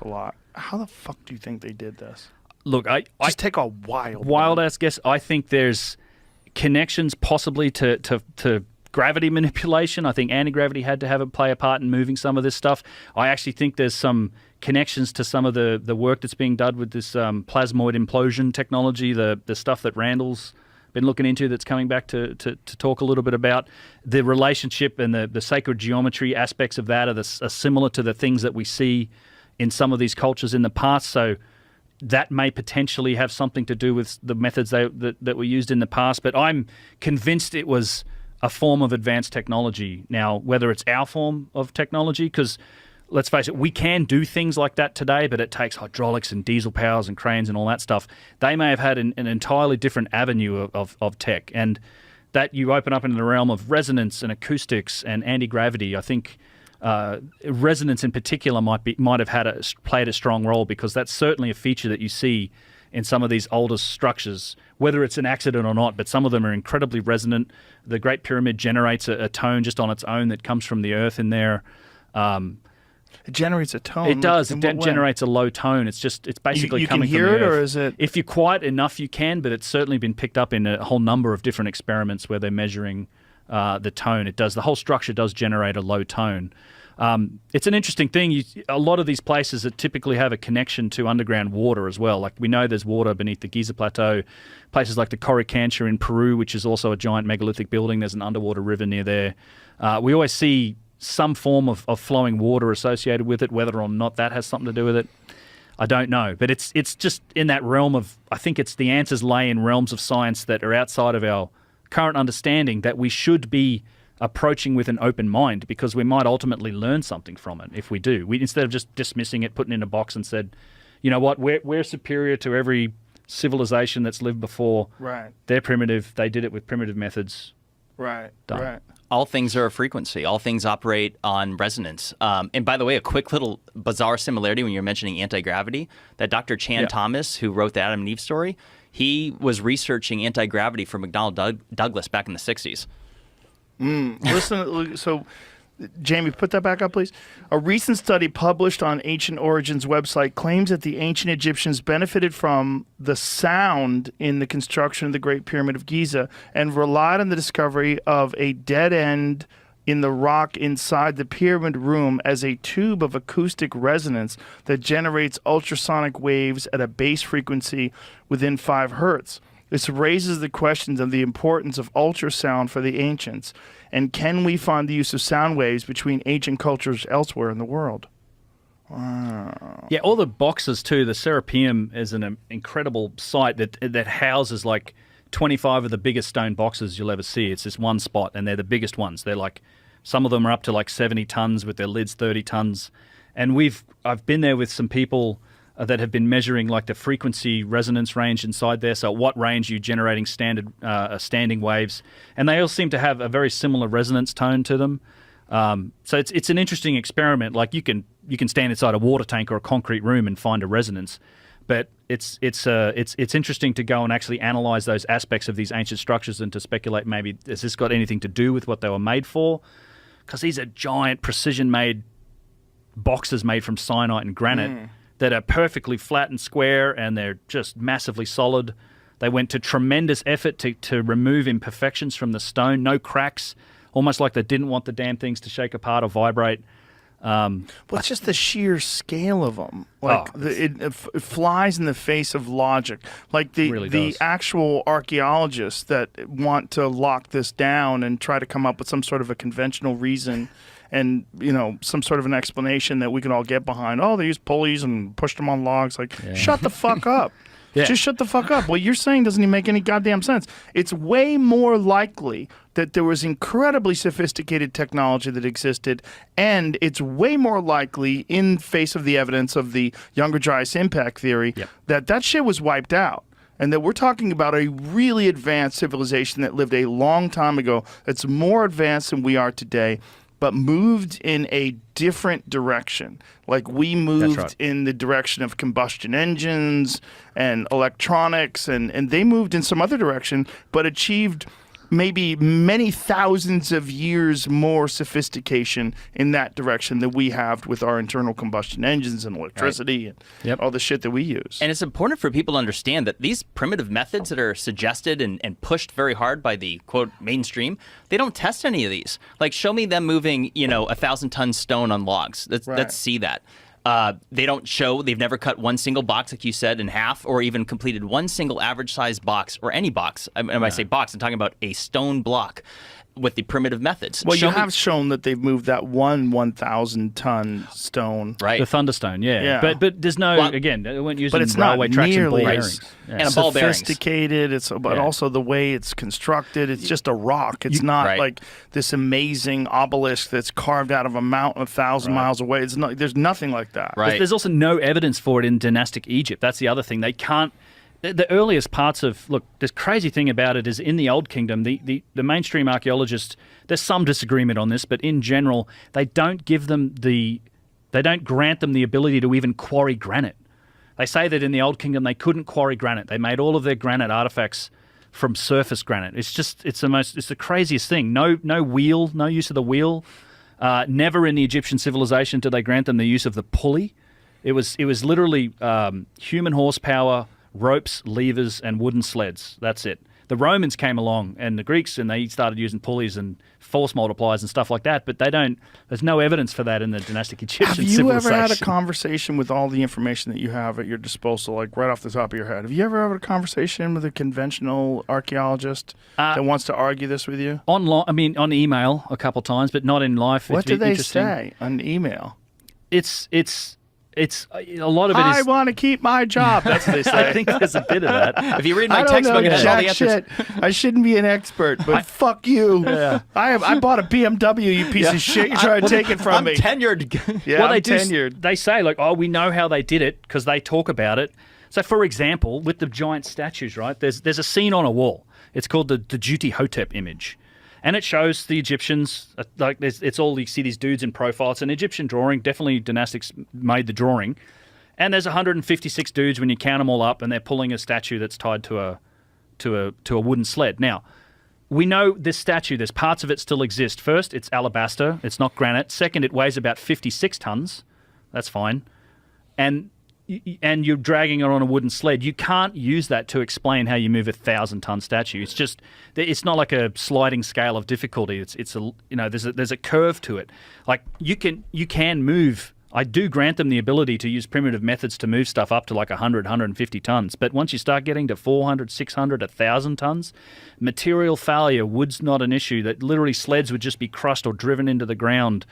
a lot. How the fuck do you think they did this? Look, I take a wild ass guess. I think there's connections possibly to gravity manipulation. I think anti-gravity had to play a part in moving some of this stuff. I actually think there's some connections to some of the work that's being done with this plasmoid implosion technology, the stuff that Randall's been looking into that's coming back to talk a little bit about. The relationship and the sacred geometry aspects of that are similar to the things that we see in some of these cultures in the past. So that may potentially have something to do with the methods that were used in the past. But I'm convinced it was a form of advanced technology. Now, whether it's our form of technology, because let's face it, we can do things like that today, but it takes hydraulics and diesel powers and cranes and all that stuff. They may have had an entirely different avenue of tech. And that you open up into the realm of resonance and acoustics and anti-gravity, I think resonance in particular might have played a strong role, because that's certainly a feature that you see in some of these older structures, whether it's an accident or not, but some of them are incredibly resonant. The Great Pyramid generates a tone just on its own that comes from the earth in there. It generates a tone. It does. It generates a low tone. It's basically coming from the earth. You can hear it, or is it? If you're quiet enough, you can, but it's certainly been picked up in a whole number of different experiments where they're measuring the tone. The whole structure does generate a low tone. It's an interesting thing. A lot of these places that typically have a connection to underground water as well. Like we know there's water beneath the Giza Plateau. Places like the Coricancha in Peru, which is also a giant megalithic building. There's an underwater river near there. We always see some form of flowing water associated with it. Whether or not that has something to do with it, I don't know. But it's just in that realm of, I think it's the answers lay in realms of science that are outside of our current understanding, that we should be approaching with an open mind, because we might ultimately learn something from it if we do. Instead of just dismissing it, putting it in a box and said, you know what, we're superior to every civilization that's lived before. Right. They're primitive. They did it with primitive methods. Right. Done. Right. All things are a frequency. All things operate on resonance. And by the way, a quick little bizarre similarity when you're mentioning anti-gravity, that Dr. Chan Thomas, who wrote the Adam and Eve story, he was researching anti-gravity for McDonnell Douglas back in the 60s. Listen, so Jamie, put that back up, please. A recent study published on Ancient Origins website claims that the ancient Egyptians benefited from the sound in the construction of the Great Pyramid of Giza and relied on the discovery of a dead end in the rock inside the pyramid room as a tube of acoustic resonance that generates ultrasonic waves at a base frequency within 5 hertz. This raises the questions of the importance of ultrasound for the ancients, and can we find the use of sound waves between ancient cultures elsewhere in the world? Wow. Yeah, all the boxes too. The Serapeum is an incredible site that houses like 25 of the biggest stone boxes you'll ever see. It's this one spot, and they're the biggest ones. They're like, some of them are up to like 70 tons with their lids 30 tons. And I've been there with some people that have been measuring like the frequency resonance range inside there. So at what range are you generating standing waves? And they all seem to have a very similar resonance tone to them. So it's an interesting experiment. Like you can stand inside a water tank or a concrete room and find a resonance. But it's interesting to go and actually analyze those aspects of these ancient structures and to speculate, maybe has this got anything to do with what they were made for? Because these are giant precision-made boxes made from syenite and granite that are perfectly flat and square, and they're just massively solid. They went to tremendous effort to remove imperfections from the stone, no cracks, almost like they didn't want the damn things to shake apart or vibrate. Well, it's just the sheer scale of them. Like it flies in the face of logic. Like the actual archaeologists that want to lock this down and try to come up with some sort of a conventional reason and, some sort of an explanation that we can all get behind. Oh, they used pulleys and pushed them on logs. Like, shut the fuck up. Yeah. Just shut the fuck up. What you're saying doesn't even make any goddamn sense. It's way more likely that there was incredibly sophisticated technology that existed, and it's way more likely, in face of the evidence of the Younger Dryas impact theory, that shit was wiped out. And that we're talking about a really advanced civilization that lived a long time ago that's more advanced than we are today, but moved in a different direction. Like we moved in the direction of combustion engines and electronics, and they moved in some other direction, but achieved maybe many thousands of years more sophistication in that direction than we have with our internal combustion engines and electricity and all the shit that we use. And it's important for people to understand that these primitive methods that are suggested and pushed very hard by the, quote, mainstream, they don't test any of these. Like, show me them moving, 1,000-ton stone on logs. Let's see that. They've never cut one single box, like you said, in half, or even completed one single average size box, or any box. When I say box, I'm talking about a stone block with the primitive methods. Well, you have shown that they've moved that 1,000-ton stone. Right. The Thunderstone, yeah. But there's no, again, they weren't using railway tracks and ball bearings. And ball bearings. Sophisticated, but also the way it's constructed, it's just a rock. It's not like this amazing obelisk that's carved out of a mountain 1,000 miles away. It's not. There's nothing like that. Right. There's also no evidence for it in dynastic Egypt. That's the other thing. They can't. The earliest parts of, look, the crazy thing about it is in the Old Kingdom, the mainstream archaeologists, there's some disagreement on this, but in general, they don't grant them the ability to even quarry granite. They say that in the Old Kingdom they couldn't quarry granite. They made all of their granite artifacts from surface granite. It's the craziest thing. No wheel, no use of the wheel. Never in the Egyptian civilization did they grant them the use of the pulley. It was literally human horsepower, ropes, levers, and wooden sleds. That's it. The Romans came along and the Greeks, and they started using pulleys and force multipliers and stuff like that, but there's no evidence for that in the dynastic Egyptian civilization. Have you ever had a conversation with all the information that you have at your disposal, like right off the top of your head? Have you ever had a conversation with a conventional archaeologist that wants to argue this with you? On email a couple of times, but not in life. What do they say on email? It's a lot of it is. I want to keep my job. That's what they say. I think there's a bit of that. If you read my textbook, it has all the answers. I shouldn't be an expert, but fuck you. Yeah. I bought a BMW, you piece of shit. You try to take it from me. I'm tenured. Yeah, I'm tenured. They say, like, we know how they did it because they talk about it. So, for example, with the giant statues, right, there's a scene on a wall. It's called the Djibouti Hotep image. And it shows the Egyptians, it's all, you see these dudes in profile. It's an Egyptian drawing. Definitely dynastics made the drawing. And there's 156 dudes when you count them all up, and they're pulling a statue that's tied to a wooden sled. Now, we know this statue, there's parts of it still exist. First, it's alabaster. It's not granite. Second, it weighs about 56 tons. That's fine. And you're dragging it on a wooden sled. You can't use that to explain how you move a 1,000-ton statue. It's not like a sliding scale of difficulty. There's a curve to it. Like you can move. I do grant them the ability to use primitive methods to move stuff up to like 100, 150 tons. But once you start getting to 400, 600, 1,000 tons, material failure, wood's not an issue. That literally sleds would just be crushed or driven into the ground